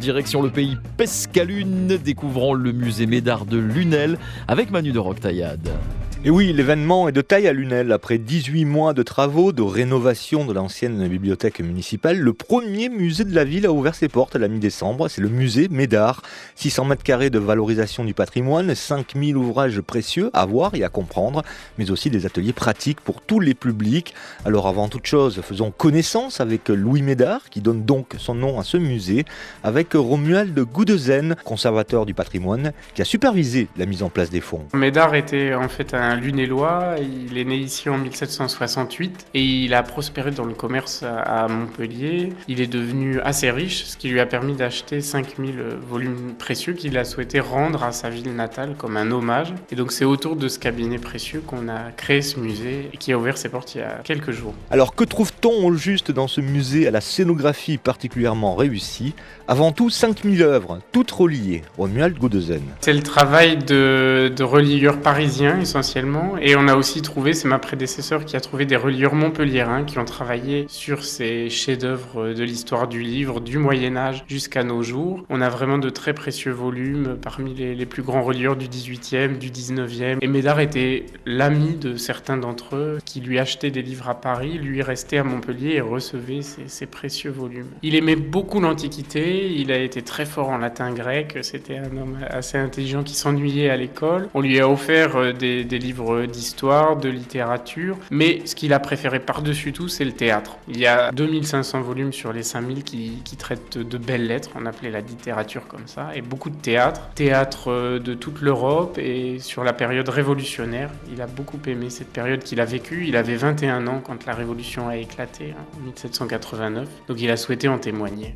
direction le pays Pescalune, découvrant le musée Médard de Lunel avec Manu de Roquetaillade. Et oui, l'événement est de taille à Lunel. Après 18 mois de travaux, de rénovation de l'ancienne bibliothèque municipale, le premier musée de la ville a ouvert ses portes à la mi-décembre. C'est le musée Médard. 600 mètres carrés de valorisation du patrimoine, 5000 ouvrages précieux à voir et à comprendre, mais aussi des ateliers pratiques pour tous les publics. Alors avant toute chose, faisons connaissance avec Louis Médard, qui donne donc son nom à ce musée, avec Romuald Goudezen, conservateur du patrimoine, qui a supervisé la mise en place des fonds. Médard était en fait un Lunélois, il est né ici en 1768 et il a prospéré dans le commerce à Montpellier. Il est devenu assez riche, ce qui lui a permis d'acheter 5000 volumes précieux qu'il a souhaité rendre à sa ville natale comme un hommage. Et donc c'est autour de ce cabinet précieux qu'on a créé ce musée et qui a ouvert ses portes il y a quelques jours. Alors que trouve-t-on au juste dans ce musée à la scénographie particulièrement réussie? Avant tout, 5000 œuvres, toutes reliées. Romuald Goudezen. C'est le travail de relieurs parisiens essentiellement. Et on a aussi trouvé, c'est ma prédécesseur qui a trouvé des relieurs montpelliérains qui ont travaillé sur ces chefs-d'œuvre de l'histoire du livre du Moyen-Âge jusqu'à nos jours. On a vraiment de très précieux volumes parmi les plus grands relieurs du 18e, du 19e. Et Médard était l'ami de certains d'entre eux qui lui achetaient des livres à Paris, lui restait à Montpellier et recevait ces précieux volumes. Il aimait beaucoup l'Antiquité, il a été très fort en latin grec, c'était un homme assez intelligent qui s'ennuyait à l'école. On lui a offert des livres d'histoire, de littérature, mais ce qu'il a préféré par-dessus tout, c'est le théâtre. Il y a 2500 volumes sur les 5000 qui traitent de belles lettres, on appelait la littérature comme ça, et beaucoup de théâtre de toute l'Europe et sur la période révolutionnaire. Il a beaucoup aimé cette période qu'il a vécue. Il avait 21 ans quand la Révolution a éclaté, en 1789, donc il a souhaité en témoigner.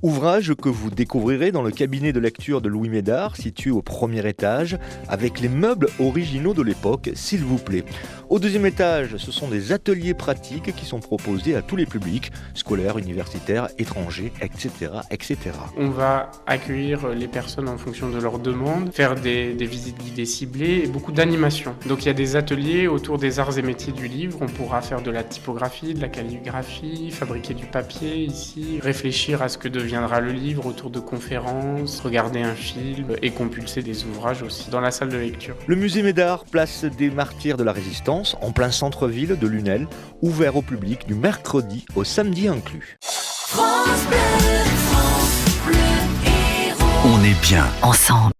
Ouvrage que vous découvrirez dans le cabinet de lecture de Louis Médard, situé au premier étage, avec les meubles originaux de l'époque, s'il vous plaît. Au deuxième étage, ce sont des ateliers pratiques qui sont proposés à tous les publics, scolaires, universitaires, étrangers, etc., etc. On va accueillir les personnes en fonction de leurs demandes, faire des visites guidées ciblées et beaucoup d'animations. Donc il y a des ateliers autour des arts et métiers du livre. On pourra faire de la typographie, de la calligraphie, fabriquer du papier ici, réfléchir à ce que deviendra le livre autour de conférences, regarder un film et compulser des ouvrages aussi dans la salle de lecture. Le musée Médard, place des Martyrs de la Résistance, en plein centre-ville de Lunel, ouvert au public du mercredi au samedi inclus. France Bleu Héros. On est bien ensemble.